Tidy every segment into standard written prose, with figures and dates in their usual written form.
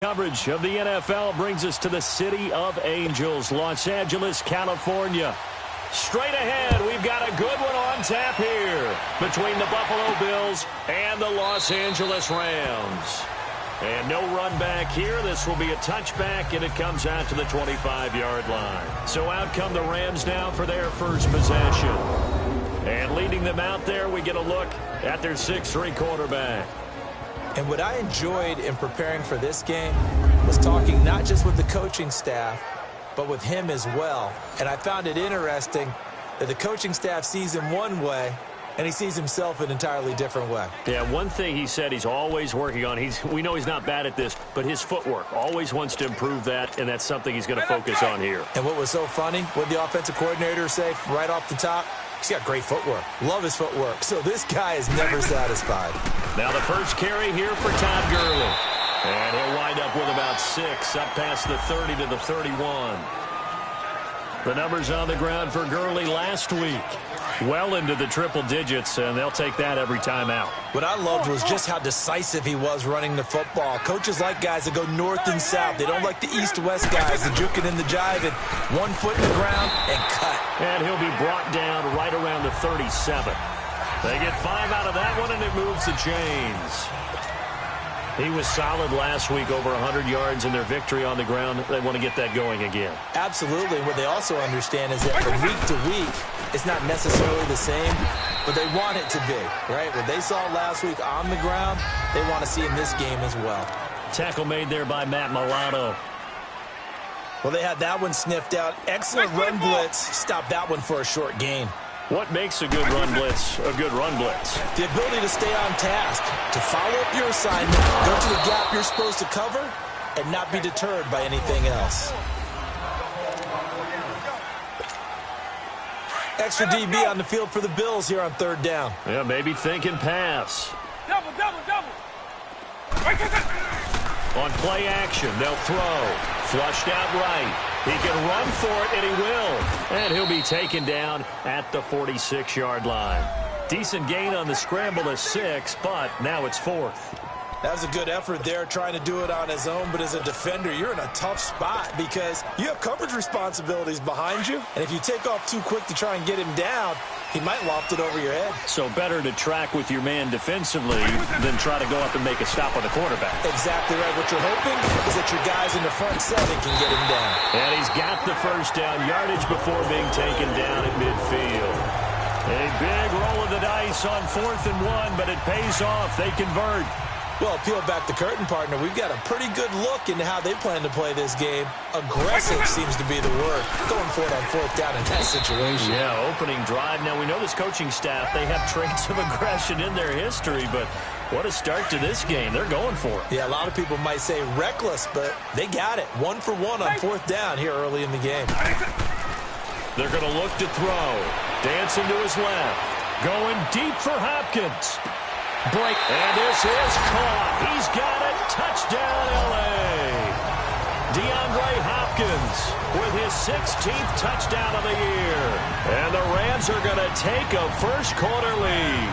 Coverage of the NFL brings us to the City of Angels, Los Angeles, California. Straight ahead, we've got a good one on tap here between the Buffalo Bills and the Los Angeles Rams. And no run back here. This will be a touchback, and it comes out to the 25-yard line. So out come the Rams now for their first possession. And leading them out there, we get a look at their 6'3" quarterback. And what I enjoyed in preparing for this game was talking not just with the coaching staff, but with him as well. And I found it interesting that the coaching staff sees him one way, and he sees himself an entirely different way. Yeah, one thing he said he's always working on, we know he's not bad at this, but his footwork, always wants to improve that, and that's something he's going to focus on here. And what was so funny, what the offensive coordinator say right off the top? He's got great footwork. Love his footwork. So this guy is never satisfied. Now the first carry here for Todd Gurley. And he'll wind up with about 6, up past the 30 to the 31. The numbers on the ground for Gurley last week. Well into the triple digits, and they'll take that every time out. What I loved was just how decisive he was running the football. Coaches like guys that go north and south. They don't like the east-west guys, the juking and the jiving. 1 foot in the ground and cut. And he'll be brought down right around the 37. They get 5 out of that one, and it moves the chains. He was solid last week, over 100 yards in their victory on the ground. They want to get that going again. Absolutely. What they also understand is that from week to week, it's not necessarily the same, but they want it to be, right? What they saw last week on the ground, they want to see in this game as well. Tackle made there by Matt Milano. Well, they had that one sniffed out. Excellent run blitz. Stop that one for a short gain. What makes a good run blitz a good run blitz? The ability to stay on task, to follow up your assignment, go to the gap you're supposed to cover, and not be deterred by anything else. Extra DB on the field for the Bills here on 3rd down. Yeah, maybe thinking pass. Double. On play action, they'll throw. Flushed out right. He can run for it, and he will. And he'll be taken down at the 46-yard line. Decent gain on the scramble of 6, but now it's 4th. That was a good effort there, trying to do it on his own. But as a defender, you're in a tough spot because you have coverage responsibilities behind you. And if you take off too quick to try and get him down, he might loft it over your head. So better to track with your man defensively than try to go up and make a stop on the quarterback. Exactly right. What you're hoping is that your guys in the front 7 can get him down. And he's got the first down yardage before being taken down at midfield. A big roll of the dice on 4th and 1, but it pays off. They convert. Well, peel back the curtain, partner. We've got a pretty good look into how they plan to play this game. Aggressive seems to be the word. Going for it on 4th down in that situation. Yeah, opening drive. Now, we know this coaching staff, they have traits of aggression in their history, but what a start to this game. They're going for it. Yeah, a lot of people might say reckless, but they got it. 1 for 1 on 4th down here early in the game. They're going to look to throw. Dancing to his left. Going deep for Hopkins. Break, and this is caught. He's got it. Touchdown, L.A. DeAndre Hopkins with his 16th touchdown of the year. And the Rams are going to take a first-quarter lead.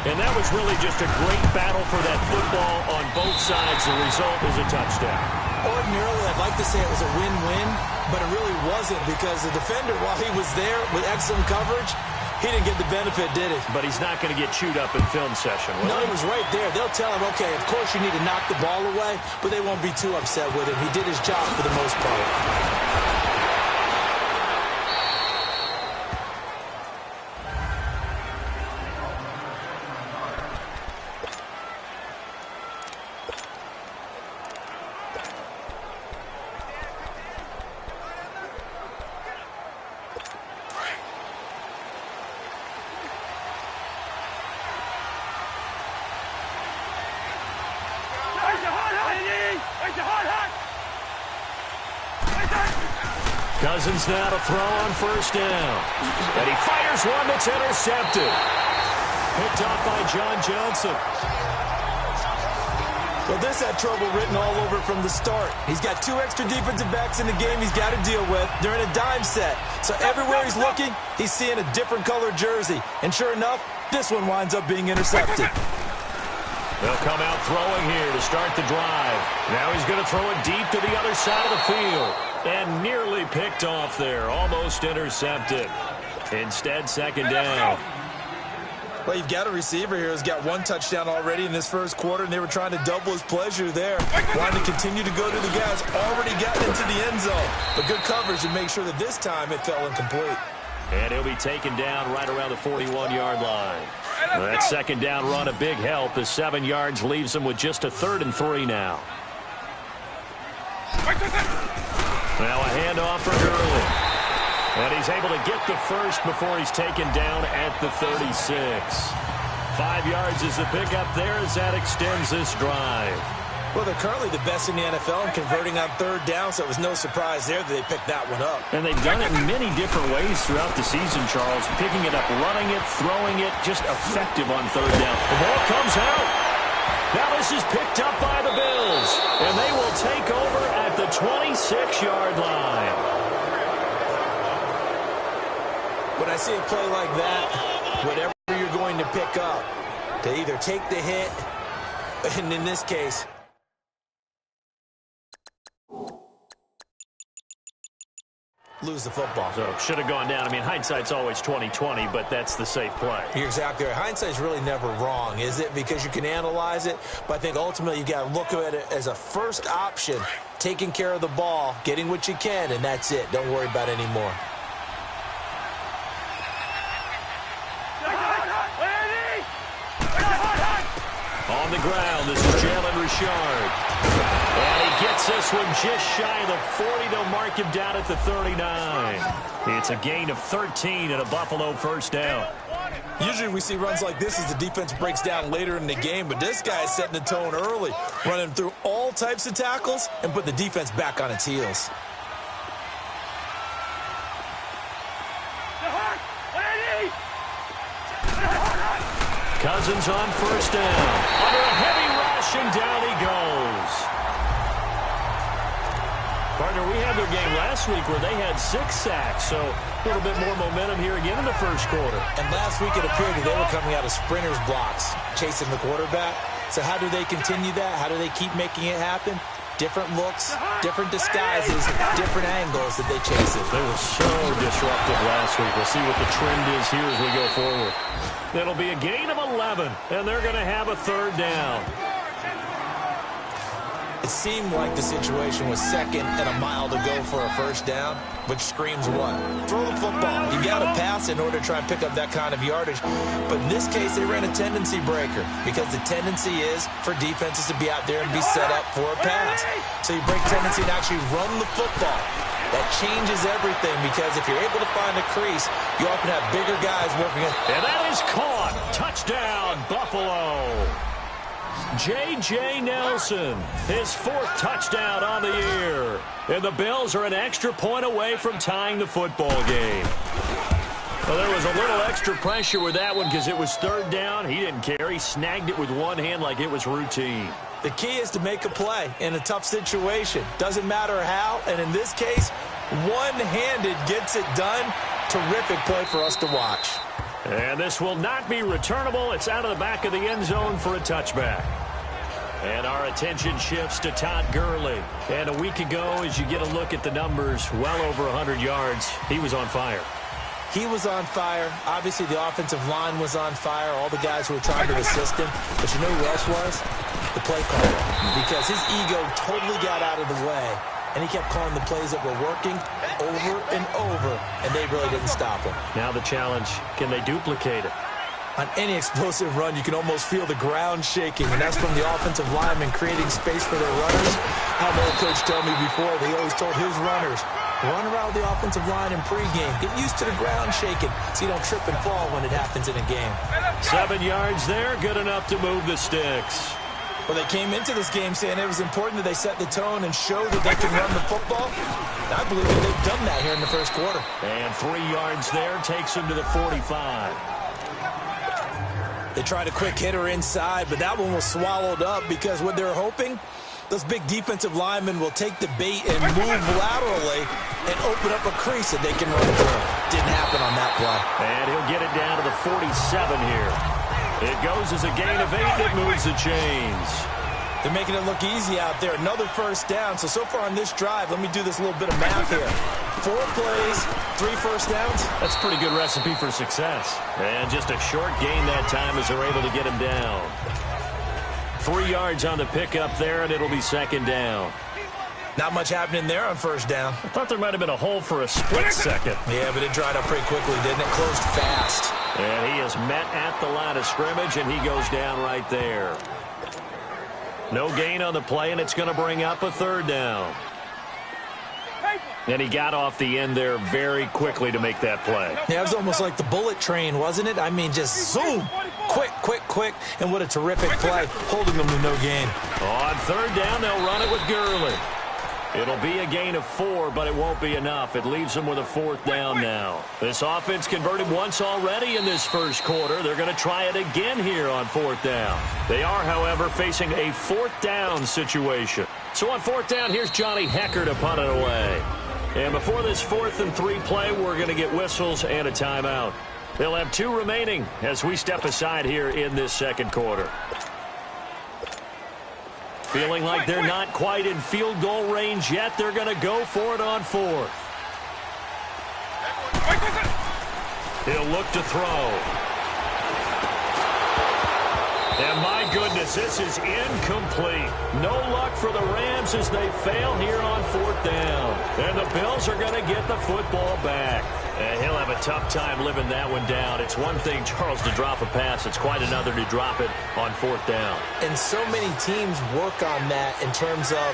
And that was really just a great battle for that football on both sides. The result is a touchdown. Ordinarily, I'd like to say it was a win-win, but it really wasn't because the defender, while he was there with excellent coverage, he didn't get the benefit, did he? But he's not going to get chewed up in film session, will No, he? he was right there. They'll tell him, okay, of course you need to knock the ball away, but they won't be too upset with him. He did his job for the most part. Cousins now to throw on 1st down. And he fires one that's intercepted. Picked off by John Johnson. Well, this had trouble written all over from the start. He's got 2 extra defensive backs in the game he's got to deal with. They're in a dime set. So everywhere he's looking, he's seeing a different color jersey. And sure enough, this one winds up being intercepted. They'll come out throwing here to start the drive. Now he's going to throw it deep to the other side of the field. And nearly picked off there. Almost intercepted. Instead, second down. Well, you've got a receiver here who's got one touchdown already in this first quarter, and they were trying to double his pleasure there. Wanting to continue to go to the guys already gotten into the end zone. But good coverage to make sure that this time it fell incomplete. And he'll be taken down right around the 41-yard line. Well, that second down run a big help as 7 yards leaves him with just a 3rd and 3 now. Now a handoff for Gurley. And he's able to get the first before he's taken down at the 36. 5 yards is the pickup there as that extends this drive. Well, they're currently the best in the NFL in converting on 3rd down, so it was no surprise there that they picked that one up. And they've done it in many different ways throughout the season, Charles. Picking it up, running it, throwing it, just effective on 3rd down. The ball comes out. Now this is picked up by the Bills, and they will take over at the 26-yard line. When I see a play like that, whatever you're going to pick up, to either take the hit, and in this case, lose the football. So should have gone down. I mean, hindsight's always 20/20, but that's the safe play. You're exactly right. Hindsight's really never wrong, is it? Because you can analyze it, but I think ultimately you got to look at it as a first option, taking care of the ball, getting what you can, and that's it. Don't worry about it anymore. On the ground, this is Jalen Richard. And he gets this one just shy of the 40. They'll mark him down at the 39. It's a gain of 13 and a Buffalo first down. Usually we see runs like this as the defense breaks down later in the game, but this guy is setting the tone early, running through all types of tackles and put the defense back on its heels. Cousins on first down. Under a heavy rush, and down he goes. Partner, we had their game last week where they had 6 sacks, so a little bit more momentum here again in the first quarter. And last week it appeared that they were coming out of sprinters blocks, chasing the quarterback. So how do they continue that? How do they keep making it happen? Different looks, different disguises, different angles that they chase it. They were so disruptive last week. We'll see what the trend is here as we go forward. It'll be a gain of 11, and they're going to have a 3rd down. It seemed like the situation was 2nd and a mile to go for a first down, which screams what? Throw the football. You got to pass in order to try and pick up that kind of yardage. But in this case, they ran a tendency breaker because the tendency is for defenses to be out there and be set up for a pass. So you break tendency and actually run the football. That changes everything because if you're able to find a crease, you often have bigger guys working it. And that is caught. Touchdown, Buffalo. J.J. Nelson, his 4th touchdown on the year. And the Bills are an extra point away from tying the football game. Well, there was a little extra pressure with that one because it was 3rd down. He didn't care. He snagged it with one hand like it was routine. The key is to make a play in a tough situation. Doesn't matter how, and in this case, one-handed gets it done. Terrific play for us to watch. And this will not be returnable. It's out of the back of the end zone for a touchback. And our attention shifts to Todd Gurley. And a week ago, as you get a look at the numbers, well over 100 yards, he was on fire. He was on fire. Obviously, the offensive line was on fire. All the guys who were trying to assist him. But you know who else was? The play caller. Because his ego totally got out of the way. And he kept calling the plays that were working over and over. And they really didn't stop him. Now the challenge, can they duplicate it? On any explosive run, you can almost feel the ground shaking. And that's from the offensive linemen creating space for their runners. I had an old coach tell me before, they always told his runners, run around the offensive line in pregame. Get used to the ground shaking so you don't trip and fall when it happens in a game. 7 yards there, good enough to move the sticks. Well, they came into this game saying it was important that they set the tone and show that they can run the football. And I believe that they've done that here in the first quarter. And 3 yards there takes them to the 45. They tried a quick hitter inside, but that one was swallowed up because what they're hoping, those big defensive linemen will take the bait and move laterally and open up a crease that they can run through. Didn't happen on that play. And he'll get it down to the 47 here. It goes as a gain of 8, and it moves the chains. They're making it look easy out there. Another first down. So far on this drive, let me do this little bit of math here. 4 plays, 3 first downs. That's a pretty good recipe for success. And just a short gain that time as they're able to get him down. 3 yards on the pickup there, and it'll be second down. Not much happening there on first down. I thought there might have been a hole for a split second. Yeah, but it dried up pretty quickly, didn't it? Closed fast. And he is met at the line of scrimmage, and he goes down right there. No gain on the play, and it's going to bring up a third down. And he got off the end there very quickly to make that play. Yeah, it was almost like the bullet train, wasn't it? I mean, just zoom. Quick. And what a terrific play, holding them to no gain. On third down, they'll run it with Gurley. It'll be a gain of 4, but it won't be enough. It leaves them with a 4th down now. This offense converted once already in this first quarter. They're going to try it again here on 4th down. They are, however, facing a 4th down situation. So on 4th down, here's Johnny Hecker to punt it away. And before this 4th and 3 play, we're going to get whistles and a timeout. They'll have 2 remaining as we step aside here in this second quarter. Feeling like they're not quite in field goal range yet. They're going to go for it on 4th. He'll look to throw. And my goodness, this is incomplete. No luck for the Rams as they fail here on 4th down. And the Bills are going to get the football back. And he'll have a tough time living that one down. It's one thing, Charles, to drop a pass. It's quite another to drop it on 4th down. And so many teams work on that in terms of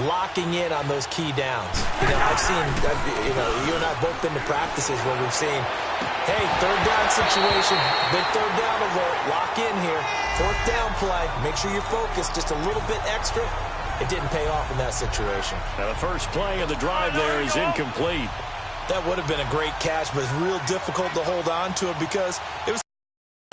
locking in on those key downs. I've seen, you and I both been to practices where we've seen, hey, 3rd down situation, big 3rd down alert, lock in here, 4th down play, make sure you're focused just a little bit extra. It didn't pay off in that situation. Now the first play of the drive there is incomplete. That would have been a great catch, but it's real difficult to hold on to it because it was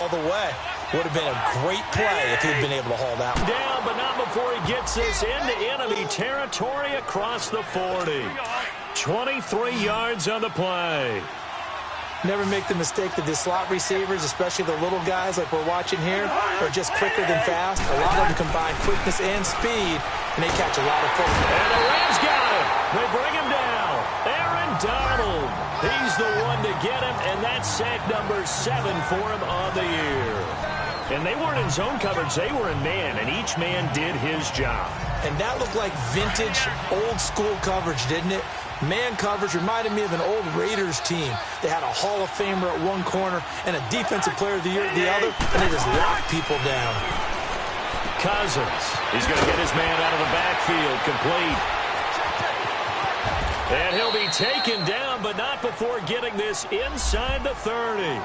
all the way. Would have been a great play if he'd been able to hold out. Down, but not before he gets this into enemy territory across the 40. 23 yards on the play. Never make the mistake that the slot receivers, especially the little guys like we're watching here, are just quicker than fast. A lot of them combine quickness and speed, and they catch a lot of football. And the Rams got him. They bring him down. Aaron Donald. He's the one to get him, and that's sack number 7 for him on the year. And they weren't in zone coverage. They were in man, and each man did his job. And that looked like vintage, old-school coverage, didn't it? Man coverage reminded me of an old Raiders team. They had a Hall of Famer at one corner and a Defensive Player of the Year at the other, and they just locked people down. Cousins. He's going to get his man out of the backfield, complete. And he'll be taken down, but not before getting this inside the 30.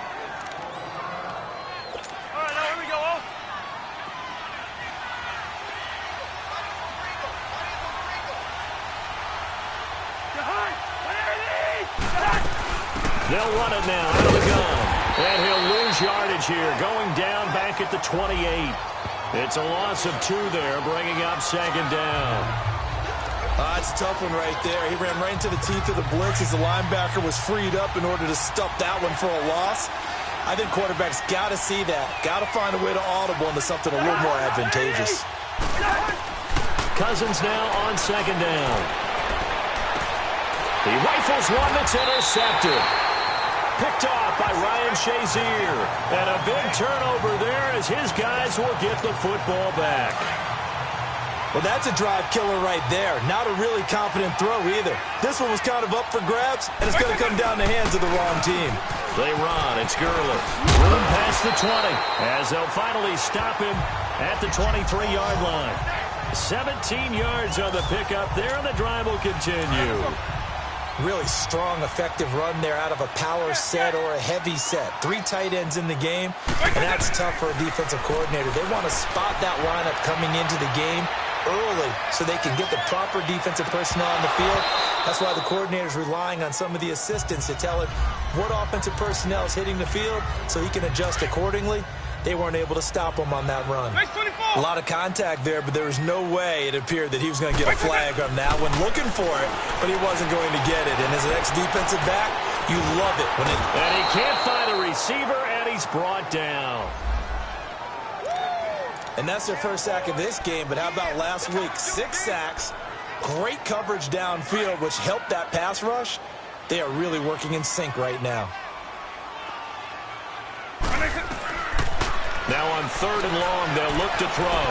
They'll run it now out of the gun. And he'll lose yardage here, going down back at the 28. It's a loss of 2 there, bringing up second down. It's a tough one right there. He ran right into the teeth of the blitz as the linebacker was freed up in order to stop that one for a loss. I think quarterbacks got to see that. Got to find a way to audible into something a little more advantageous. Cousins now on second down. He rifles one that's intercepted. Picked off by Ryan Shazier. And a big turnover there as his guys will get the football back. Well, that's a drive killer right there. Not a really confident throw either. This one was kind of up for grabs, and it's going to come down the hands of the wrong team. They run. It's Gurley. Room past the 20 as they'll finally stop him at the 23-yard line. 17 yards on the pickup there, and the drive will continue. Really strong, effective run there out of a power set or a heavy set. 3 tight ends in the game, and that's tough for a defensive coordinator. They want to spot that lineup coming into the game early so they can get the proper defensive personnel on the field. That's why the coordinator's relying on some of the assistants to tell him what offensive personnel is hitting the field so he can adjust accordingly. They weren't able to stop him on that run. A lot of contact there, but there was no way it appeared that he was going to get a flag on that one. Looking for it, but he wasn't going to get it. And as an ex-defensive back, you love it when it... And he can't find a receiver, and he's brought down. And that's their first sack of this game, but how about last week? 6 sacks, great coverage downfield, which helped that pass rush. They are really working in sync right now. Now on 3rd and long, they'll look to throw.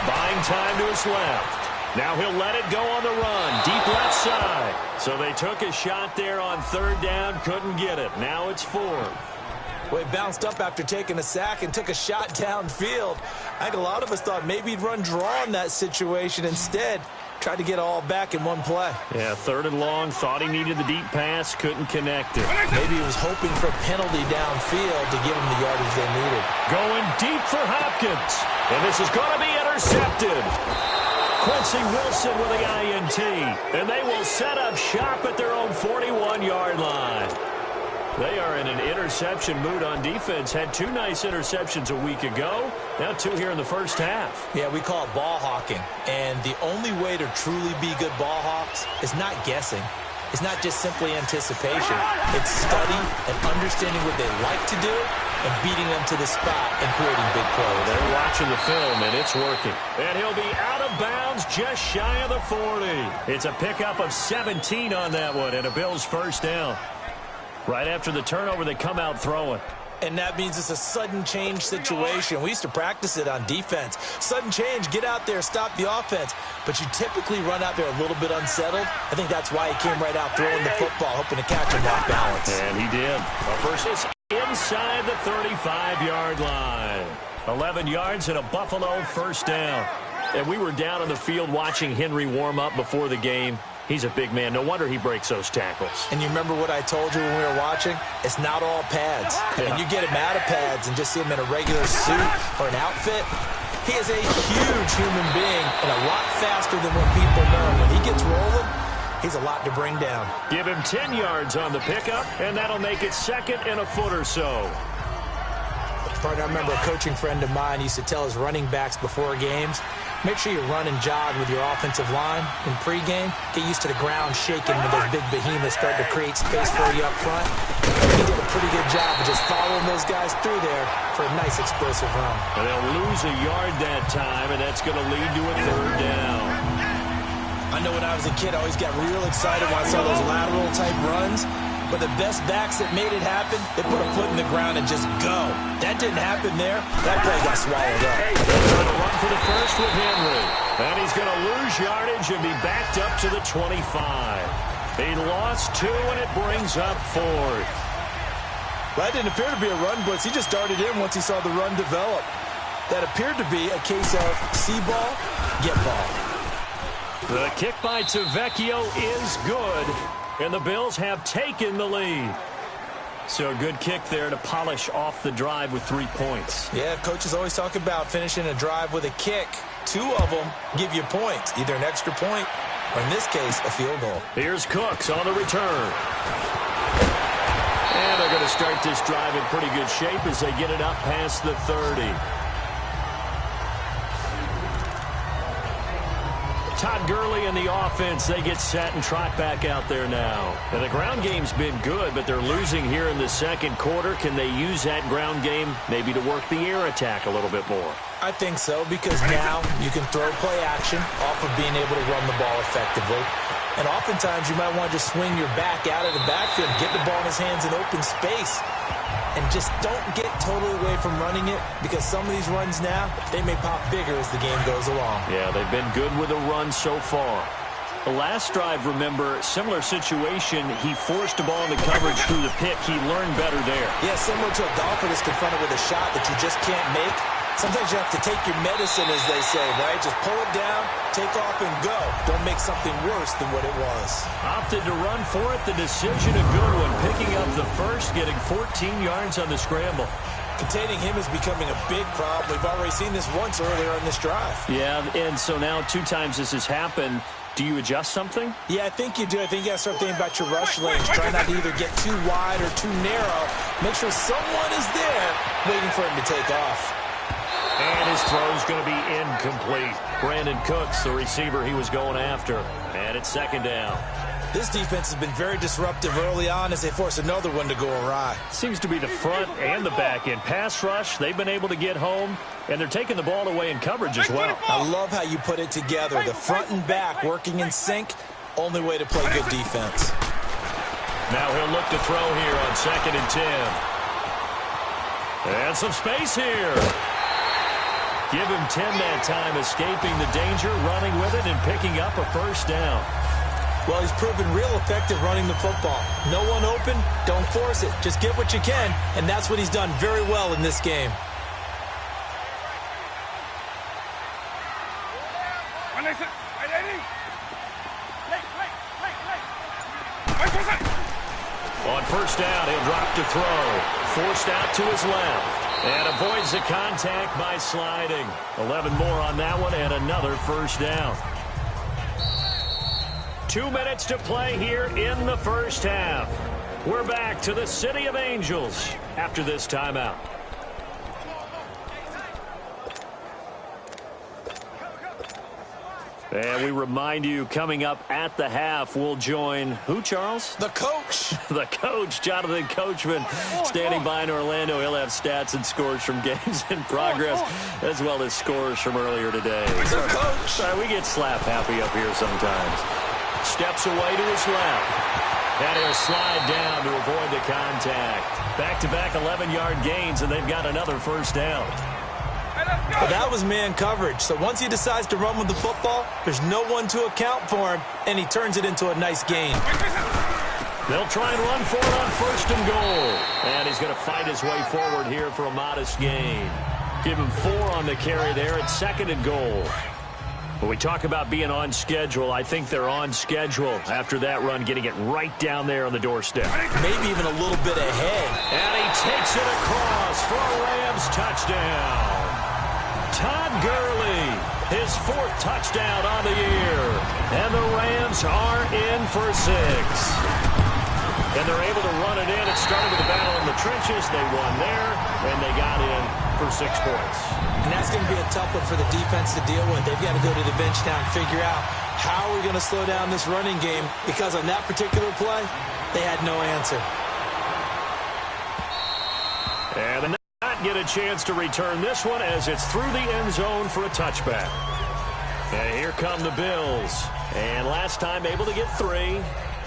Buying time to his left. Now he'll let it go on the run. Deep left side. So they took a shot there on 3rd down. Couldn't get it. Now it's 4th. Well, he bounced up after taking a sack and took a shot downfield. I think a lot of us thought maybe he'd run draw in that situation. Instead, tried to get all back in one play. Yeah, 3rd and long. Thought he needed the deep pass. Couldn't connect it. Maybe he was hoping for a penalty downfield to give him the yardage they needed. Going deep for Hopkins. And this is going to be intercepted. Quincy Wilson with the INT. And they will set up shop at their own 41-yard line. They are in an interception mood on defense. Had 2 nice interceptions a week ago. Now 2 here in the first half. Yeah, we call it ball hawking. And the only way to truly be good ball hawks is not guessing. It's not just simply anticipation. It's study and understanding what they like to do and beating them to the spot and creating big plays. They're watching the film, and it's working. And he'll be out of bounds just shy of the 40. It's a pickup of 17 on that one, and a Bills first down. Right after the turnover, they come out throwing. And that means it's a sudden change situation. We used to practice it on defense. Sudden change, get out there, stop the offense. But you typically run out there a little bit unsettled. I think that's why he came right out throwing the football, hoping to catch him off balance. And he did. First is inside the 35-yard line. 11 yards and a Buffalo first down. And we were down on the field watching Henry warm up before the game. He's a big man. No wonder he breaks those tackles. And you remember what I told you when we were watching? It's not all pads. Yeah. And you get him out of pads and just see him in a regular suit or an outfit. He is a huge human being and a lot faster than what people know. When he gets rolling, he's a lot to bring down. Give him 10 yards on the pickup, and that'll make it 2nd and a foot or so. Partner, I remember a coaching friend of mine used to tell his running backs before games, make sure you run and jog with your offensive line in pregame. Get used to the ground shaking when those big behemoths start to create space for you up front. He did a pretty good job of just following those guys through there for a nice explosive run. And they'll lose a yard that time, and that's going to lead to a 3rd down. I know when I was a kid, I always got real excited when I saw those lateral-type runs. But the best backs that made it happen, they put a foot in the ground and just go. That didn't happen there. That play got swallowed up. They're trying to run for the first with Henry. And he's going to lose yardage and be backed up to the 25. He lost 2, and it brings up 4th. That didn't appear to be a run blitz. He just darted in once he saw the run develop. That appeared to be a case of see ball, get ball. The kick by Tavecchio is good. And the Bills have taken the lead. So a good kick there to polish off the drive with 3 points. Yeah, coaches always talk about finishing a drive with a kick. 2 of them give you points, either an extra point or, in this case, a field goal. Here's Cooks on the return. And they're going to start this drive in pretty good shape as they get it up past the 30. Todd Gurley and the offense, they get set and trot back out there now. And the ground game's been good, but they're losing here in the 2nd quarter. Can they use that ground game maybe to work the air attack a little bit more? I think so, because now you can throw play action off of being able to run the ball effectively. And oftentimes you might want to just swing your back out of the backfield, get the ball in his hands in open space. And just don't get totally away from running it, because some of these runs now, they may pop bigger as the game goes along. Yeah, they've been good with a run so far. The last drive, remember, similar situation. He forced the ball into coverage through the pick. He learned better there. Yeah, similar to a golfer that's confronted with a shot that you just can't make. Sometimes you have to take your medicine, as they say, right? Just pull it down, take off, and go. Don't make something worse than what it was. Opted to run for it. The decision, a good one. Picking up the first, getting 14 yards on the scramble. Containing him is becoming a big problem. We've already seen this once earlier on this drive. Yeah, and so now 2 times this has happened. Do you adjust something? Yeah, I think you do. I think you got to start thinking about your rush lanes. Try not to either get too wide or too narrow. Make sure someone is there waiting for him to take off. And his throw's going to be incomplete. Brandon Cooks, the receiver he was going after. And it's 2nd down. This defense has been very disruptive early on as they force another one to go awry. Seems to be the front and the back end. Pass rush, they've been able to get home, and they're taking the ball away in coverage as well. I love how you put it together. The front and back working in sync, only way to play good defense. Now he'll look to throw here on 2nd and 10. And some space here. Give him 10 that time, escaping the danger, running with it, and picking up a first down. Well, he's proven real effective running the football. No one open, don't force it. Just get what you can, and that's what he's done very well in this game. On first down, he'll drop to throw. Forced out to his left. And avoids the contact by sliding. 11 more on that one, and another first down. 2 minutes to play here in the first half. We're back to the City of Angels after this timeout. And we remind you, coming up at the half, we'll join who, Charles? The coach. The coach, Jonathan Coachman, standing by in Orlando. He'll have stats and scores from games in progress, as well as scores from earlier today. The coach. Sorry, we get slap happy up here sometimes. Steps away to his left. And he'll slide down to avoid the contact. Back-to-back 11-yard gains, and they've got another first down. Well, that was man coverage. So once he decides to run with the football, there's no one to account for him, and he turns it into a nice gain. They'll try and run for it on 1st and goal. And he's going to fight his way forward here for a modest gain. Give him 4 on the carry there at 2nd and goal. When we talk about being on schedule, I think they're on schedule after that run, getting it right down there on the doorstep. Maybe even a little bit ahead. And he takes it across for a Rams touchdown. Todd Gurley, his 4th touchdown on the year. And the Rams are in for 6. And they're able to run it in. It started with a battle in the trenches. They won there, and they got in for 6 points. And that's going to be a tough one for the defense to deal with. They've got to go to the bench now and figure out how are we going to slow down this running game, because on that particular play, they had no answer. And the not get a chance to return this one as it's through the end zone for a touchback. And here come the Bills. And last time able to get 3.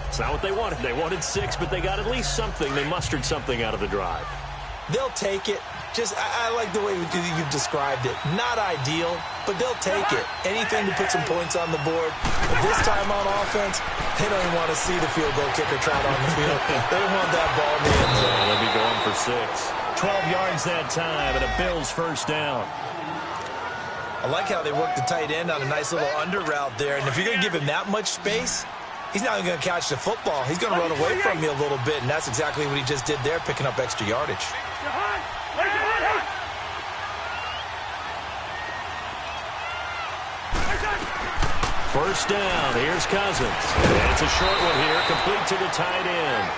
It's not what they wanted. They wanted 6, but they got at least something. They mustered something out of the drive. They'll take it. I like the way you've described it. Not ideal, but they'll take it. Anything to put some points on the board. But this time on offense, they don't even want to see the field goal kicker trot on the field. They want that ball in the end zone. They'll be going for 6. 12 yards that time, and a Bills first down. I like how they work the tight end on a nice little under route there. And if you're going to give him that much space, he's not even going to catch the football. He's going to run away from you a little bit, and that's exactly what he just did there, picking up extra yardage. First down. Here's Cousins. And it's a short one here, complete to the tight end.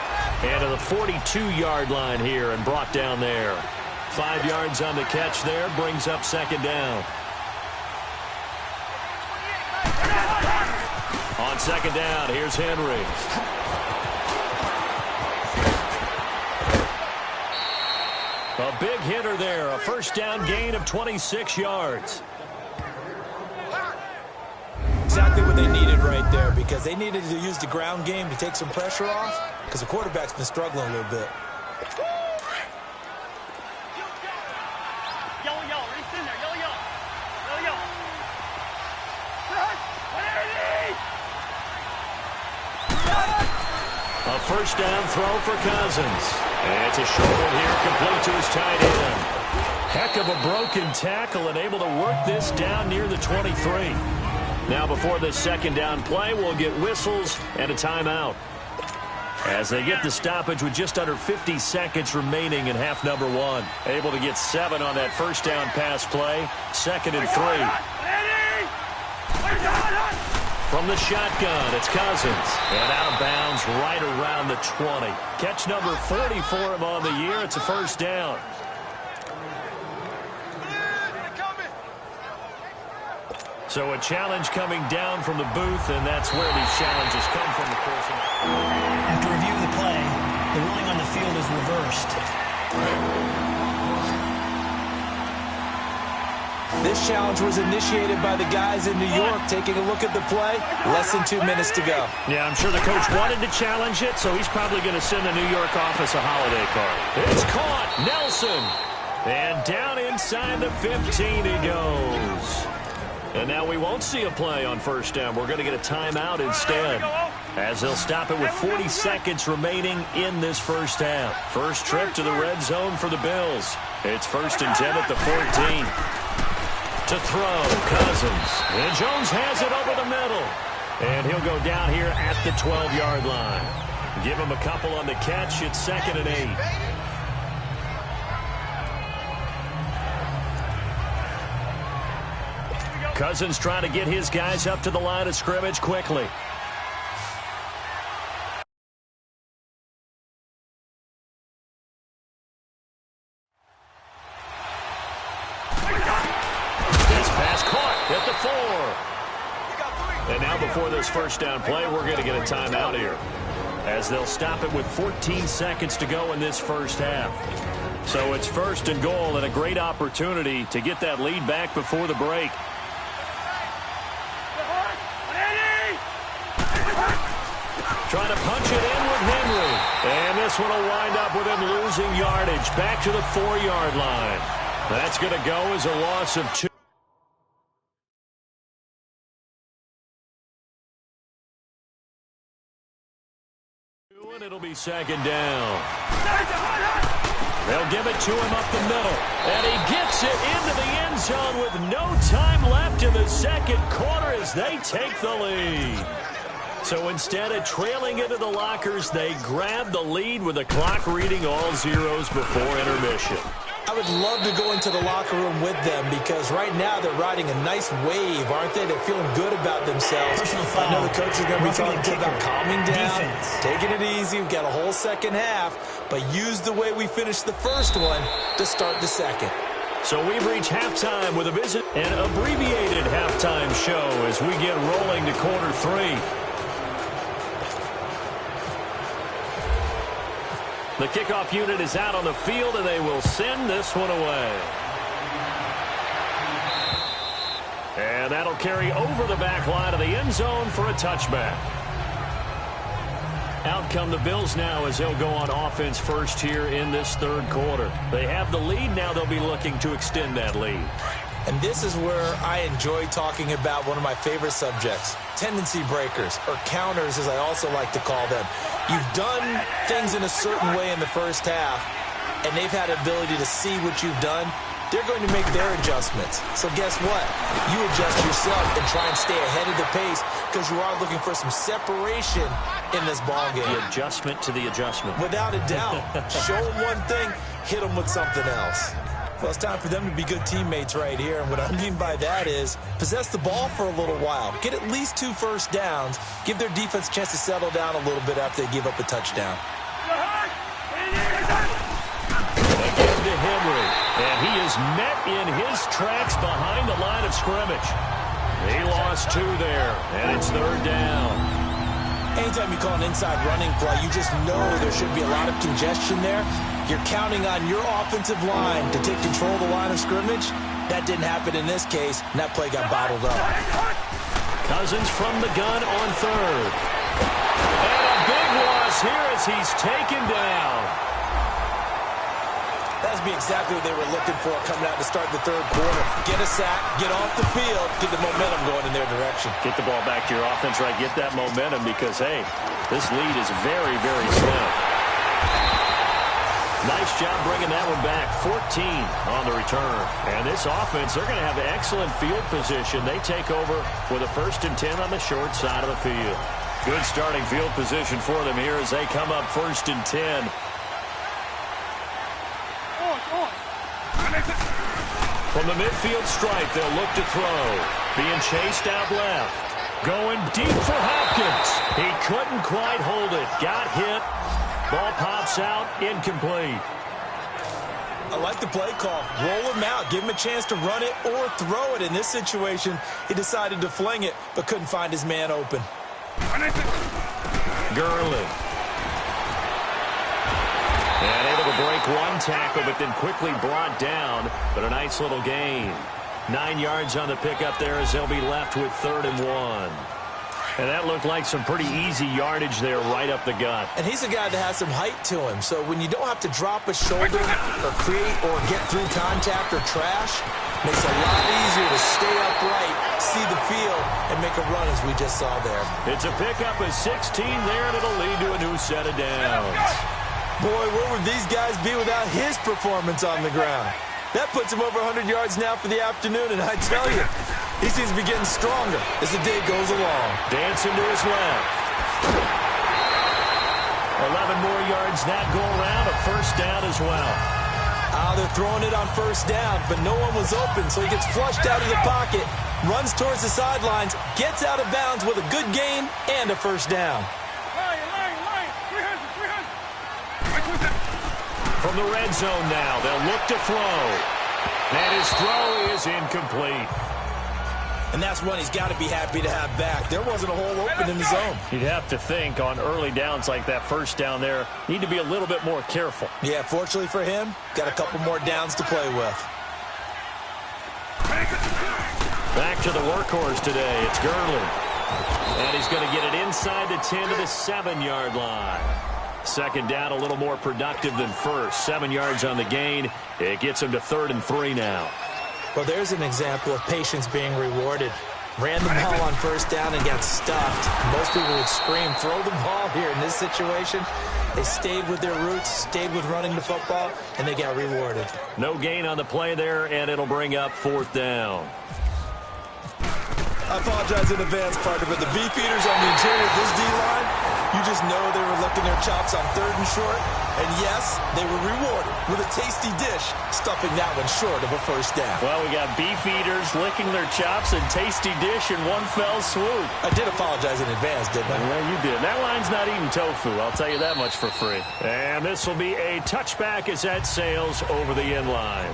And to the 42-yard line here and brought down there. 5 yards on the catch there, brings up 2nd down. On 2nd down, here's Henry. A big hitter there, a first down gain of 26 yards. Exactly what they needed right there, because they needed to use the ground game to take some pressure off, because the quarterback's been struggling a little bit. A first down throw for Cousins. And it's a short one here, complete to his tight end. Heck of a broken tackle and able to work this down near the 23. Now before this 2nd down play, we'll get whistles and a timeout. As they get the stoppage with just under 50 seconds remaining in half number 1. Able to get 7 on that first down pass play. 2nd and 3. From the shotgun, it's Cousins. And out of bounds right around the 20. Catch number 40 for him on the year. It's a first down. So a challenge coming down from the booth, and that's where these challenges come from, of course. After reviewing the play, the ruling on the field is reversed. This challenge was initiated by the guys in New York. Taking a look at the play, less than 2 minutes to go. Yeah, I'm sure the coach wanted to challenge it, so he's probably going to send the New York office a holiday card. It's caught. Nelson. And down inside the 15 he goes. And now we won't see a play on first down. We're going to get a timeout instead, as they'll stop it with 40 seconds remaining in this first half. First trip to the red zone for the Bills. It's 1st and 10 at the 14. To throw, Cousins. And Jones has it over the middle. And he'll go down here at the 12-yard line. Give him a couple on the catch. It's 2nd and 8. Cousins trying to get his guys up to the line of scrimmage quickly. This pass caught at the 4. And now before this first down play, we're going to get a timeout here, as they'll stop it with 14 seconds to go in this first half. So it's 1st and goal, and a great opportunity to get that lead back before the break. Trying to punch it in with Henry. And this one will wind up with him losing yardage back to the 4-yard line. That's going to go as a loss of 2. And it'll be 2nd down. They'll give it to him up the middle. And he gets it into the end zone with no time left in the second quarter as they take the lead. So instead of trailing into the lockers, they grab the lead with the clock reading all zeros before intermission. I would love to go into the locker room with them, because right now they're riding a nice wave, aren't they? They're feeling good about themselves. I know the coach is going to be talking about calming down, taking it easy. We've got a whole second half, but use the way we finished the first one to start the second. So we've reached halftime with a visit, an abbreviated halftime show as we get rolling to quarter 3. The kickoff unit is out on the field, and they will send this one away. And that'll carry over the back line of the end zone for a touchback. Out come the Bills now as they'll go on offense first here in this third quarter. They have the lead. Now they'll be looking to extend that lead. And this is where I enjoy talking about one of my favorite subjects, tendency breakers, or counters as I also like to call them. You've done things in a certain way in the first half, and they've had the ability to see what you've done. They're going to make their adjustments. So guess what? You adjust yourself and try and stay ahead of the pace, because you are looking for some separation in this ball game. The adjustment to the adjustment. Without a doubt. Show them one thing, hit them with something else. Well, it's time for them to be good teammates right here. And what I mean by that is possess the ball for a little while. Get at least 2 first downs. Give their defense a chance to settle down a little bit after they give up a touchdown. Again to Henry. And he is met in his tracks behind the line of scrimmage. He lost 2 there. And it's 3rd down. Anytime you call an inside running play, you just know there should be a lot of congestion there. You're counting on your offensive line to take control of the line of scrimmage. That didn't happen in this case, and that play got bottled up. Cousins from the gun on 3rd. And a big loss here as he's taken down. That'd be exactly what they were looking for coming out to start the third quarter. Get a sack, get off the field, get the momentum going in their direction. Get the ball back to your offense, right? Get that momentum because, hey, this lead is very, very slim. Nice job bringing that one back. 14 on the return. And this offense, they're going to have excellent field position. They take over with a 1st and 10 on the short side of the field. Good starting field position for them here as they come up 1st and 10. From the midfield stripe, they'll look to throw. Being chased out left. Going deep for Hopkins. He couldn't quite hold it. Got hit. Ball pops out, incomplete. I like the play call. Roll him out. Give him a chance to run it or throw it. In this situation, he decided to fling it, but couldn't find his man open. Gurley. And able to break one tackle, but then quickly brought down. But a nice little gain. 9 yards on the pickup there as they'll be left with 3rd and 1. And that looked like some pretty easy yardage there right up the gut. And he's a guy that has some height to him. So when you don't have to drop a shoulder or create or get through contact or trash, makes it a lot easier to stay upright, see the field, and make a run as we just saw there. It's a pickup of 16 there, and it'll lead to a new set of downs. Boy, where would these guys be without his performance on the ground? That puts him over 100 yards now for the afternoon, and I tell you, he seems to be getting stronger as the day goes along. Dancing to his left. 11 more yards that go around, a first down as well. They're throwing it on first down, but no one was open, so he gets flushed out of the pocket, runs towards the sidelines, gets out of bounds with a good gain and a first down. From the red zone now, they'll look to throw. And his throw is incomplete. And that's one he's got to be happy to have back. There wasn't a hole open in the zone. You'd have to think on early downs like that first down there, need to be a little bit more careful. Yeah, fortunately for him, got a couple more downs to play with. Back to the workhorse today, it's Gurley. And he's going to get it inside the 10 to the 7-yard line. Second down, a little more productive than first. 7 yards on the gain. It gets him to 3rd and 3 now. Well, there's an example of patience being rewarded. Ran the ball on first down and got stuffed. Most people would scream, throw the ball here. In this situation, they stayed with their roots, stayed with running the football, and they got rewarded. No gain on the play there, and it'll bring up 4th down. I apologize in advance, partner, but the beefeaters on the interior of this D-line, you just know they were licking their chops on 3rd and short. And yes, they were rewarded with a tasty dish, stuffing that one short of a first down. Well, we got beefeaters licking their chops and tasty dish in one fell swoop. I did apologize in advance, didn't I? Yeah, you did. That line's not eating tofu, I'll tell you that much for free. And this will be a touchback as that sails over the end line.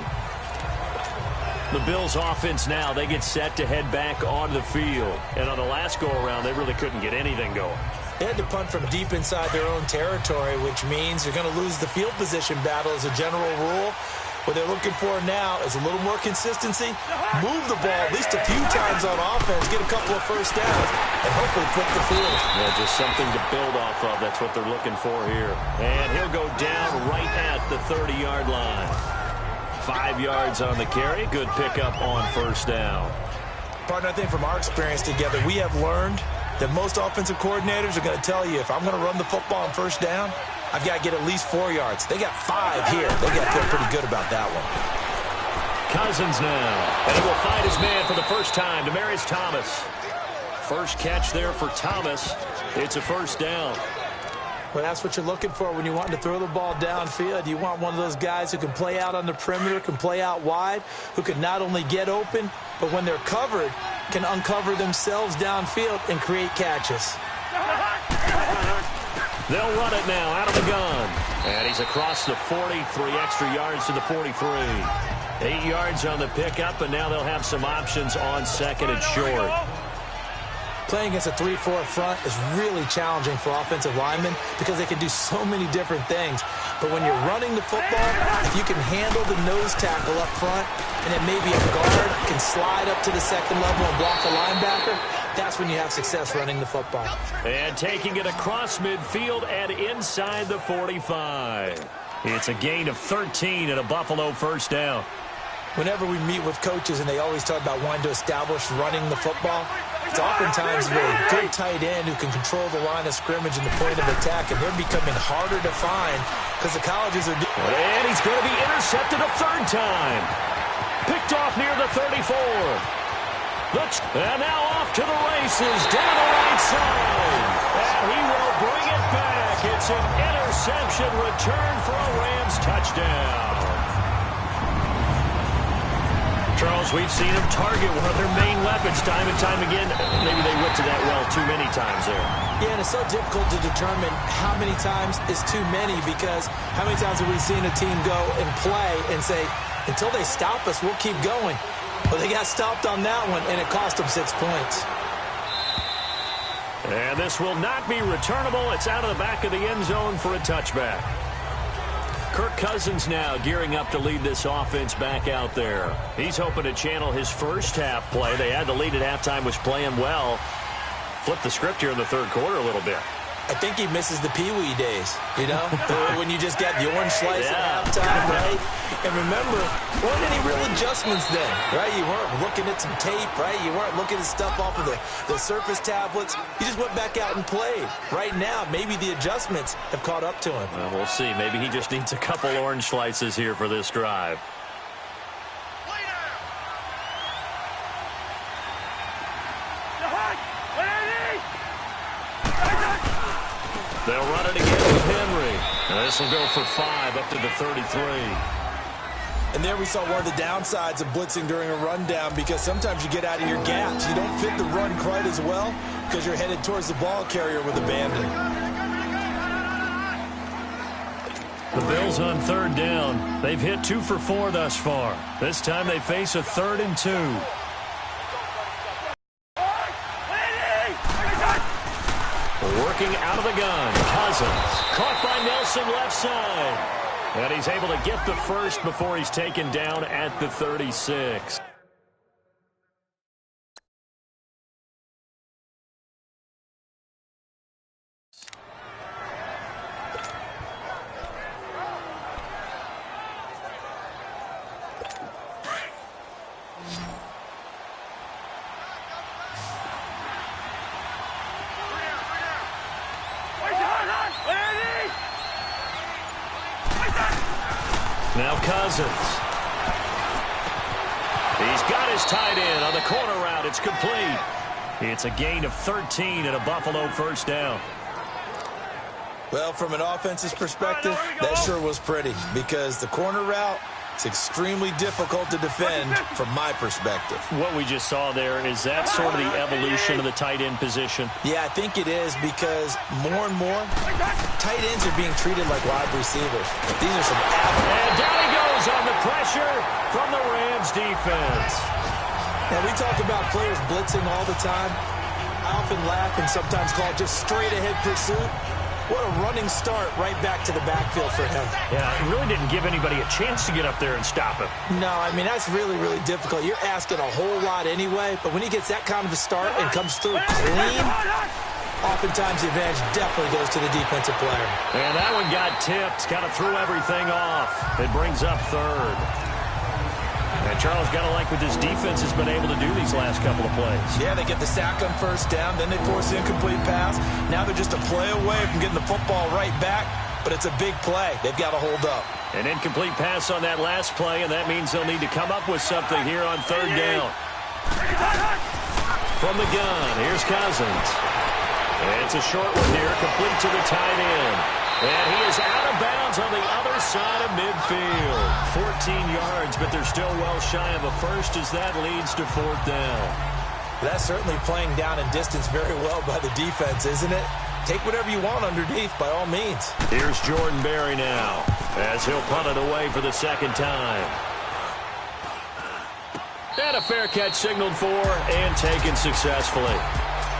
The Bills offense now, they get set to head back onto the field. And on the last go-around, they really couldn't get anything going. They had to punt from deep inside their own territory, which means you're going to lose the field position battle as a general rule. What they're looking for now is a little more consistency, move the ball at least a few times on offense, get a couple of first downs, and hopefully flip the field. Yeah, just something to build off of. That's what they're looking for here. And he'll go down right at the 30-yard line. 5 yards on the carry. Good pickup on first down. Partner, I think from our experience together, we have learned that most offensive coordinators are going to tell you, if I'm going to run the football on first down, I've got to get at least 4 yards. They got 5 here. They got to feel pretty good about that one. Cousins now. And he will find his man for the first time. Demaryius Thomas. First catch there for Thomas. It's a first down. Well, that's what you're looking for when you want to throw the ball downfield. You want one of those guys who can play out on the perimeter, can play out wide, who can not only get open, but when they're covered, can uncover themselves downfield and create catches. They'll run it now out of the gun. And he's across the 40, 3 extra yards to the 43. 8 yards on the pickup, and now they'll have some options on second and short. Playing against a 3-4 front is really challenging for offensive linemen because they can do so many different things. But when you're running the football, if you can handle the nose tackle up front, and then maybe a guard can slide up to the second level and block a linebacker, that's when you have success running the football. And taking it across midfield and inside the 45. It's a gain of 13 and a Buffalo first down. Whenever we meet with coaches and they always talk about wanting to establish running the football, it's oftentimes with a good tight end who can control the line of scrimmage and the point of attack, and they're becoming harder to find because the colleges are... And he's going to be intercepted a 3rd time. Picked off near the 34. And now off to the races down the right side. And he will bring it back. It's an interception return for a Rams touchdown. Charles, we've seen them target one of their main weapons time and time again. Maybe they went to that well too many times there. Yeah, and it's so difficult to determine how many times is too many, because how many times have we seen a team go and play and say, until they stop us, we'll keep going. Well, they got stopped on that one, and it cost them 6 points. And this will not be returnable. It's out of the back of the end zone for a touchback. Kirk Cousins now gearing up to lead this offense back out there. He's hoping to channel his first half play. They had the lead at halftime, was playing well. Flip the script here in the third quarter a little bit. I think he misses the Pee-wee days, you know, when you just get the orange slice at halftime, right? And remember, there weren't any real adjustments then, right? You weren't looking at some tape, right? You weren't looking at stuff off of the surface tablets. You just went back out and played. Right now, maybe the adjustments have caught up to him. Well, we'll see. Maybe he just needs a couple orange slices here for this drive. They'll run it again with Henry. And this will go for 5 up to the 33. And there we saw one of the downsides of blitzing during a rundown, because sometimes you get out of your gaps. You don't fit the run quite as well because you're headed towards the ball carrier with abandon. The Bills on third down. They've hit 2 for 4 thus far. This time they face a 3rd and 2. Working out of the gun. Cousins caught by Nelson left side. And he's able to get the first before he's taken down at the 36. Now Cousins. He's got his tight end on the corner route. It's complete. It's a gain of 13 and a Buffalo first down. Well, from an offense's perspective, that sure was pretty, because the corner route is extremely difficult to defend from my perspective. What we just saw there, is that sort of the evolution of the tight end position? Yeah, I think it is, because more and more, tight ends are being treated like wide receivers. These are some athletes. And down he goes on the pressure from the Rams defense. Now, we talk about players blitzing all the time. I often laugh and sometimes call it just straight-ahead pursuit. What a running start right back to the backfield for him. Yeah, it really didn't give anybody a chance to get up there and stop him. No, I mean, that's really, really difficult. You're asking a whole lot anyway, but when he gets that kind of a start and comes through clean, oftentimes the advantage definitely goes to the defensive player. And that one got tipped, kind of threw everything off. It brings up third. And Charles, got to like what this defense has been able to do these last couple of plays. Yeah, they get the sack on first down, then they force the incomplete pass. Now they're just a play away from getting the football right back, but it's a big play. They've got to hold up. An incomplete pass on that last play, and that means they'll need to come up with something here on third down. From the gun, here's Cousins. And it's a short one here, complete to the tight end. And he is out of bounds on the other side of midfield. 14 yards, but they're still well shy of a first as that leads to fourth down. That's certainly playing down in distance very well by the defense, isn't it? Take whatever you want underneath, by all means. Here's Jordan Berry now, as he'll punt it away for the second time. And a fair catch signaled for and taken successfully.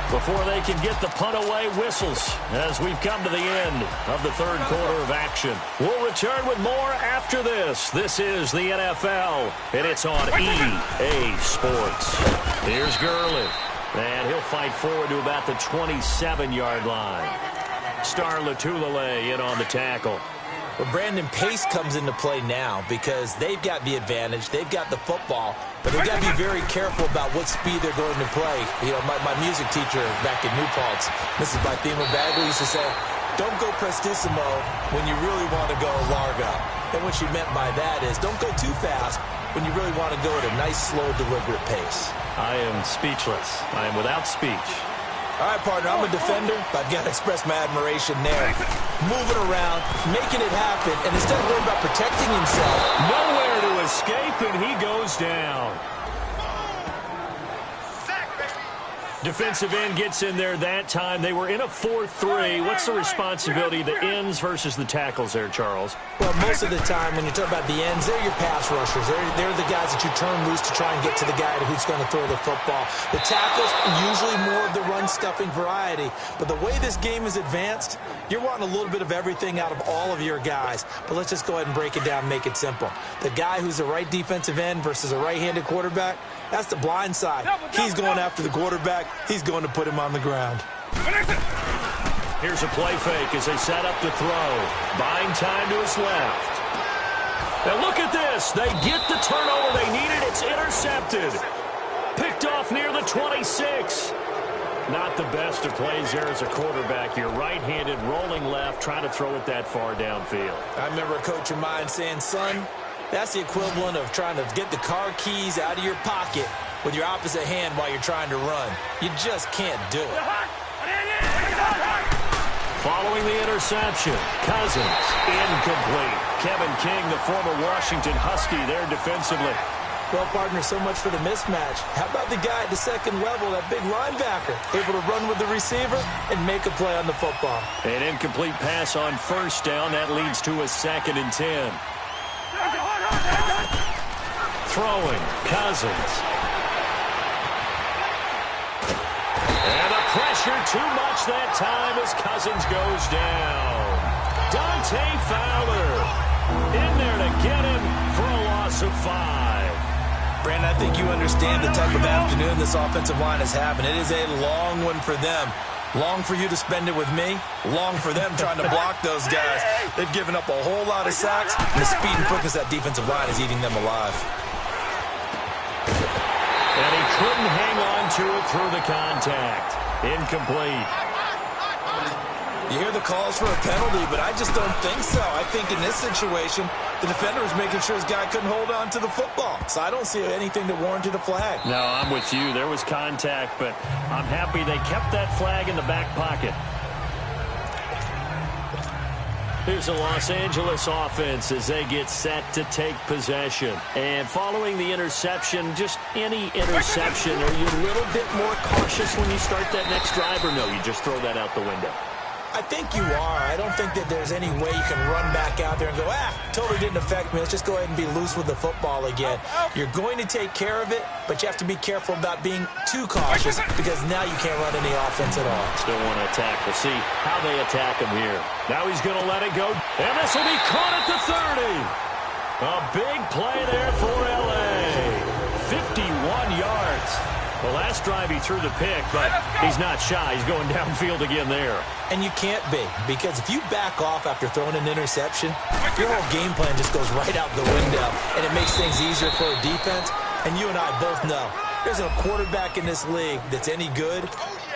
Before they can get the punt away, whistles as we've come to the end of the third quarter of action. We'll return with more after this. This is the NFL, and it's on EA Sports. Here's Gurley, and he'll fight forward to about the 27-yard line. Star Latulele in on the tackle. Well, Brandon, pace comes into play now because they've got the advantage. They've got the football, but they've got to be very careful about what speed they're going to play. You know, my music teacher back in New Paltz, Mrs. Bythema Bagley, used to say, don't go prestissimo when you really want to go largo. And what she meant by that is don't go too fast when you really want to go at a nice, slow, deliberate pace. I am speechless. I am without speech. All right, partner, I'm a defender, but I've got to express my admiration there. Moving around, making it happen, and instead of worrying about protecting himself. Nowhere to escape, and he goes down. Defensive end gets in there that time. They were in a 4-3. What's the responsibility of the ends versus the tackles there, Charles? Well, most of the time when you talk about the ends, they're your pass rushers. They're the guys that you turn loose to try and get to the guy who's going to throw the football. The tackles are usually more of the run-stuffing variety. But the way this game is advanced, you're wanting a little bit of everything out of all of your guys. But let's just go ahead and break it down and make it simple. The guy who's the right defensive end versus a right-handed quarterback, that's the blind side. He's going after the quarterback. He's going to put him on the ground. Here's a play fake as they set up to throw. Buying time to his left. Now look at this. They get the turnover they needed. It's intercepted. Picked off near the 26. Not the best of plays there as a quarterback. You're right-handed, rolling left, trying to throw it that far downfield. I remember a coach of mine saying, son, that's the equivalent of trying to get the car keys out of your pocket with your opposite hand while you're trying to run. You just can't do it. Following the interception, Cousins, incomplete. Kevin King, the former Washington Husky, there defensively. Well, partner, so much for the mismatch. How about the guy at the second level, that big linebacker, able to run with the receiver and make a play on the football? An incomplete pass on first down. That leads to a 2nd and 10. Throwing, Cousins. And the pressure too much that time as Cousins goes down. Dante Fowler in there to get him for a loss of 5. Brandon, I think you understand the type of afternoon this offensive line is having. It is a long one for them. Long for you to spend it with me. Long for them trying to block those guys. They've given up a whole lot of sacks, and the speed and quickness of that defensive line is eating them alive. And he couldn't hang on to it through the contact. Incomplete. You hear the calls for a penalty, but I just don't think so. I think in this situation, the defender was making sure his guy couldn't hold on to the football. So I don't see anything that warranted a flag. No, I'm with you. There was contact, but I'm happy they kept that flag in the back pocket. Here's the Los Angeles offense as they get set to take possession. And following the interception, just any interception, are you a little bit more cautious when you start that next drive, or no, you just throw that out the window? I think you are. I don't think that there's any way you can run back out there and go, totally didn't affect me. Let's just go ahead and be loose with the football again. You're going to take care of it, but you have to be careful about being too cautious because now you can't run any offense at all. Still want to attack. We'll see how they attack him here. Now he's going to let it go, and this will be caught at the 30. A big play there for L.A. 51 yards. The last drive he threw the pick, but he's not shy. He's going downfield again there. And you can't be, because if you back off after throwing an interception, your whole game plan just goes right out the window, and it makes things easier for a defense. And you and I both know there's a quarterback in this league that's any good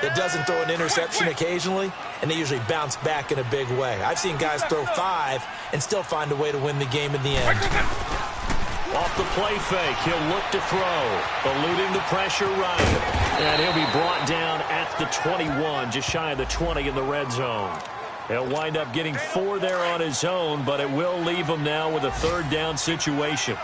that doesn't throw an interception occasionally, and they usually bounce back in a big way. I've seen guys throw 5 and still find a way to win the game in the end. Off the play fake, he'll look to throw, eluding the pressure right. And he'll be brought down at the 21, just shy of the 20 in the red zone. He'll wind up getting 4 there on his own, but it will leave him now with a 3rd down situation.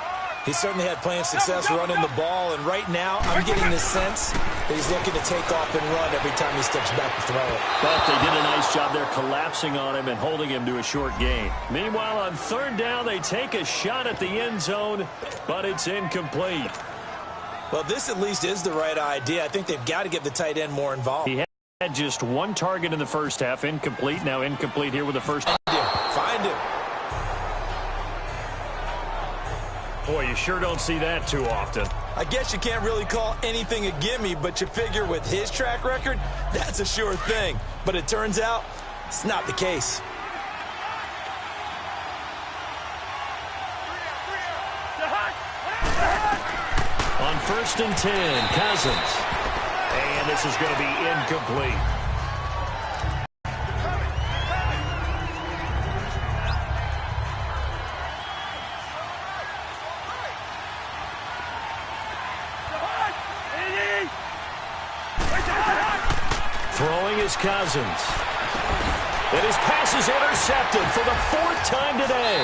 He certainly had plenty of success running the ball, and right now I'm getting the sense that he's looking to take off and run every time he steps back to throw it. But they did a nice job there collapsing on him and holding him to a short gain. Meanwhile, on 3rd down, they take a shot at the end zone, but it's incomplete. Well, this at least is the right idea. I think they've got to get the tight end more involved. He had just 1 target in the first half, incomplete. Now incomplete here with the first. Find him. Boy, you sure don't see that too often. I guess you can't really call anything a gimme, but you figure with his track record, that's a sure thing. But it turns out it's not the case. On 1st and 10, Cousins. And this is going to be incomplete. is Cousins. And his pass is intercepted for the 4th time today.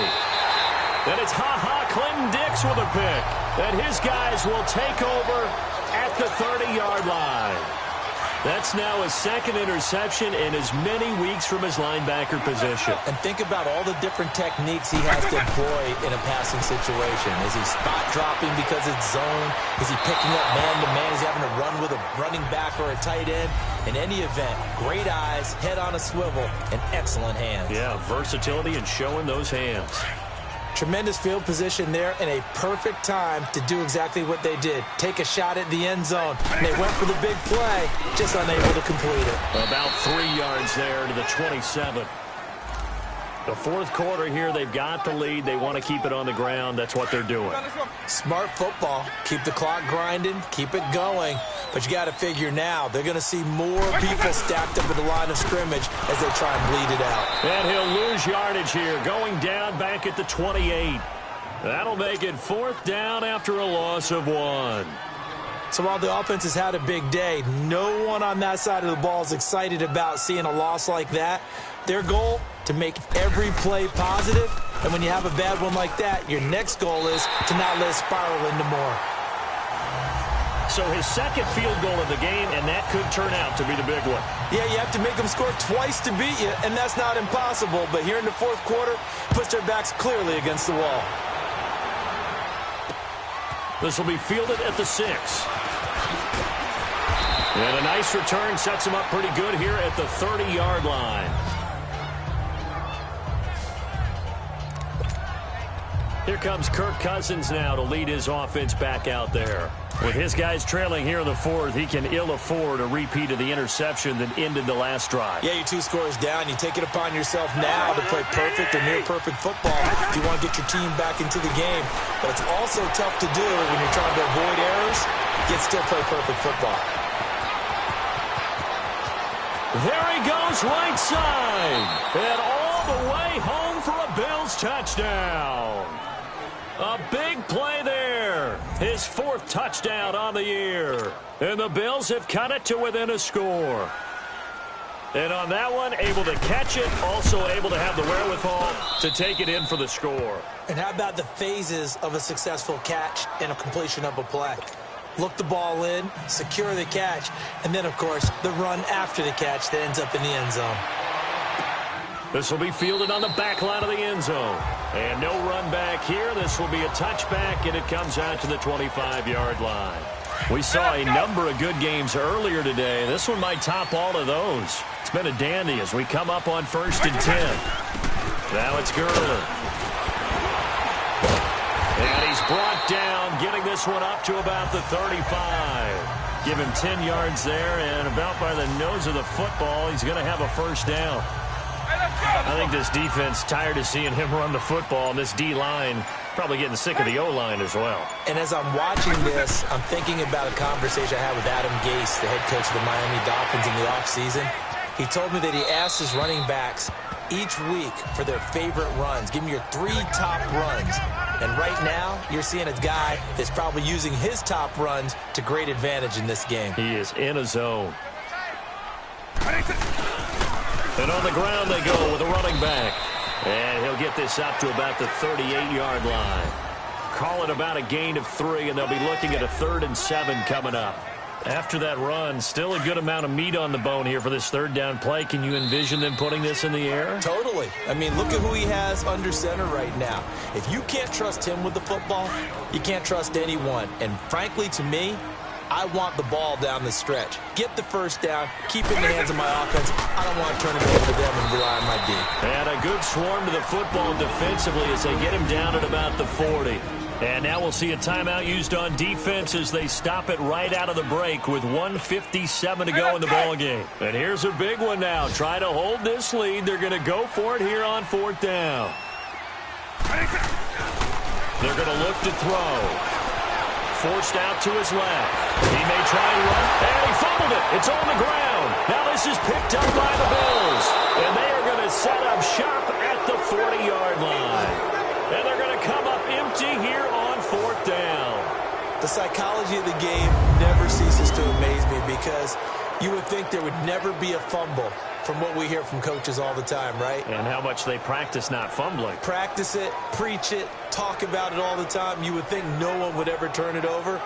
And it's Clinton Dix with a pick. And his guys will take over at the 30-yard line. That's now his 2nd interception in as many weeks from his linebacker position. And think about all the different techniques he has to employ in a passing situation. Is he spot dropping because it's zone? Is he picking up man-to-man? Is he having to run with a running back or a tight end? In any event, great eyes, head on a swivel, and excellent hands. Yeah, versatility and showing those hands. Tremendous field position there and a perfect time to do exactly what they did. Take a shot at the end zone. And they went for the big play, just unable to complete it. About 3 yards there to the 27. The 4th quarter here, they've got the lead. They want to keep it on the ground. That's what they're doing. Smart football. Keep the clock grinding. Keep it going. But you got to figure now, they're going to see more people stacked up at the line of scrimmage as they try and bleed it out. And he'll lose yardage here, going down back at the 28. That'll make it 4th down after a loss of 1. So while the offense has had a big day, no one on that side of the ball is excited about seeing a loss like that. Their goal, to make every play positive. And when you have a bad one like that, your next goal is to not let it spiral into more. So his 2nd field goal of the game, and that could turn out to be the big one. Yeah, you have to make them score twice to beat you, and that's not impossible. But here in the 4th quarter, puts their backs clearly against the wall. This will be fielded at the 6. And a nice return sets him up pretty good here at the 30-yard line. Here comes Kirk Cousins now to lead his offense back out there. With his guys trailing here in the 4th, he can ill afford a repeat of the interception that ended the last drive. Yeah, you're 2 scores down. You take it upon yourself now to play perfect or near-perfect football if you want to get your team back into the game. But it's also tough to do when you're trying to avoid errors, yet still play perfect football. There he goes right side. And all the way home for a Bills touchdown. A big play there. His 4th touchdown on the year. And the Bills have cut it to within a score. And on that one, able to catch it, also able to have the wherewithal to take it in for the score. And how about the phases of a successful catch and a completion of a play? Look the ball in, secure the catch, and then, of course, the run after the catch that ends up in the end zone. This will be fielded on the back line of the end zone. And no run back here. This will be a touchback, and it comes out to the 25-yard line. We saw a number of good games earlier today. This one might top all of those. It's been a dandy as we come up on 1st and 10. Now it's Gurley. And he's brought down, getting this one up to about the 35. Give him 10 yards there, and about by the nose of the football, he's going to have a 1st down. I think this defense tired of seeing him run the football, and this D-line probably getting sick of the O-line as well. And as I'm watching this, I'm thinking about a conversation I had with Adam Gase, the head coach of the Miami Dolphins in the offseason. He told me that he asked his running backs each week for their favorite runs. Give me your 3 top runs. And right now, you're seeing a guy that's probably using his top runs to great advantage in this game. He is in a zone. And on the ground they go with a running back. And he'll get this up to about the 38-yard line. Call it about a gain of 3, and they'll be looking at a 3rd and 7 coming up. After that run, still a good amount of meat on the bone here for this 3rd down play. Can you envision them putting this in the air? Totally. I mean, look at who he has under center right now. If you can't trust him with the football, you can't trust anyone. And frankly, to me, I want the ball down the stretch. Get the 1st down, keep it in the hands of my offense. I don't want to turn it over to them and rely on my D. And a good swarm to the football defensively as they get him down at about the 40. And now we'll see a timeout used on defense as they stop it right out of the break with 1:57 to go in the ballgame. And here's a big one now. Try to hold this lead. They're going to go for it here on 4th down. They're going to look to throw. Forced out to his left. He may try and run, and he fumbled it. It's on the ground. Now this is picked up by the Bills. And they are going to set up shop at the 40-yard line. And they're going to come up empty here on 4th down. The psychology of the game never ceases to amaze me because You would think there would never be a fumble from what we hear from coaches all the time, right? And how much they practice not fumbling. Practice it, preach it, talk about it all the time. You would think no one would ever turn it over.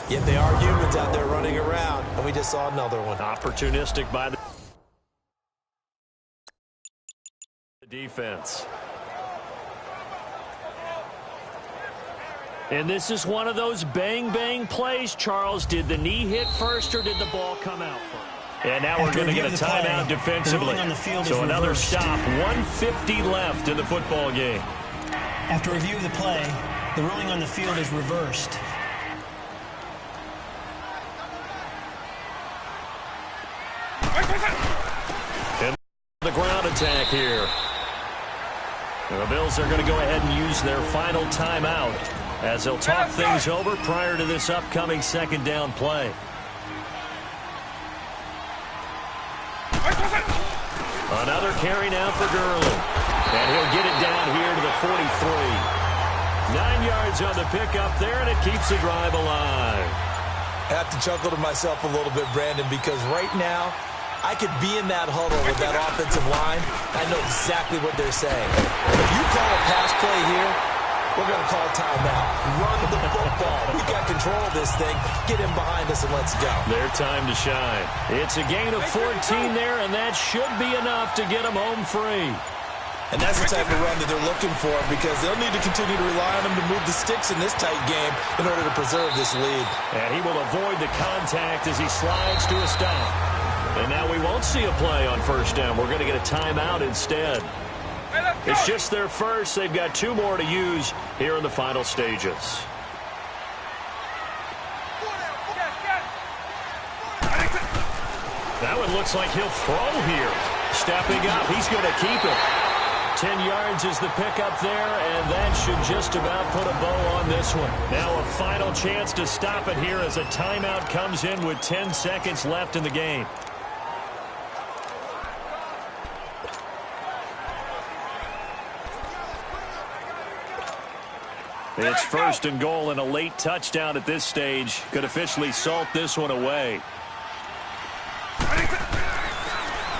Yet they are humans out there running around, and we just saw another one. Opportunistic by the defense. And this is one of those bang-bang plays, Charles. Did the knee hit first or did the ball come out first? And now we're going to get a timeout defensively. So another stop, 1:50 left in the football game. After review of the play, the ruling on the field is reversed. And the ground attack here. The Bills are going to go ahead and use their final timeout as they'll talk things over prior to this upcoming second down play. Another carry now for Gurley. And he'll get it down here to the 43. 9 yards on the pickup there, and it keeps the drive alive. I have to chuckle to myself a little bit, Brandon, because right now I could be in that huddle with that offensive line. I know exactly what they're saying. If you call a pass play here, we're going to call timeout. Run the football. We got control of this thing. Get him behind us and let's go. Their time to shine. It's a gain of 14 there, and that should be enough to get them home free. And that's the type of run that they're looking for, because they'll need to continue to rely on him to move the sticks in this tight game in order to preserve this lead. And he will avoid the contact as he slides to a stop. And now we won't see a play on first down. We're going to get a timeout instead. It's just their first. They've got 2 more to use here in the final stages. That one looks like he'll throw here. Stepping up, he's going to keep it. 10 yards is the pickup there, and that should just about put a bow on this one. Now a final chance to stop it here as a timeout comes in with 10 seconds left in the game. It's first and goal, and a late touchdown at this stage could officially salt this one away.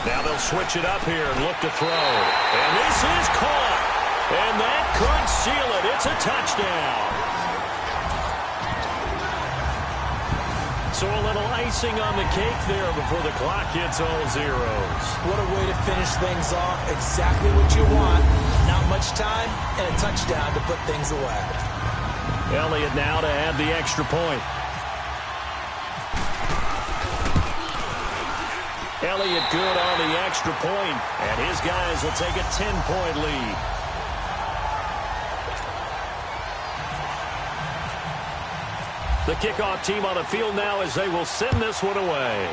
Now they'll switch it up here and look to throw. And this is caught. And that could seal it. It's a touchdown. So a little icing on the cake there before the clock hits all zeros. What a way to finish things off. Exactly what you want. Not much time and a touchdown to put things away. Elliott now to add the extra point. Elliott good on the extra point, and his guys will take a 10-point lead. The kickoff team on the field now as they will send this one away.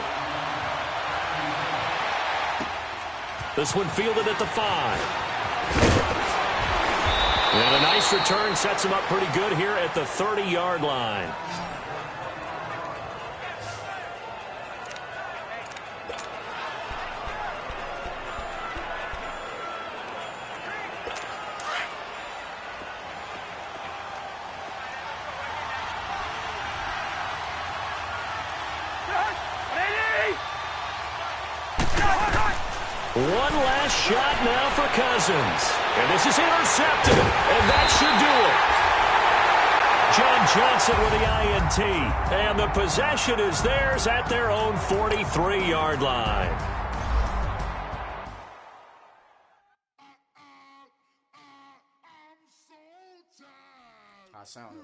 This one fielded at the 5. And a nice return sets him up pretty good here at the 30-yard line. One last shot now for Cousins. And this is intercepted. And that should do it. John Johnson with the INT. And the possession is theirs at their own 43-yard line. I sound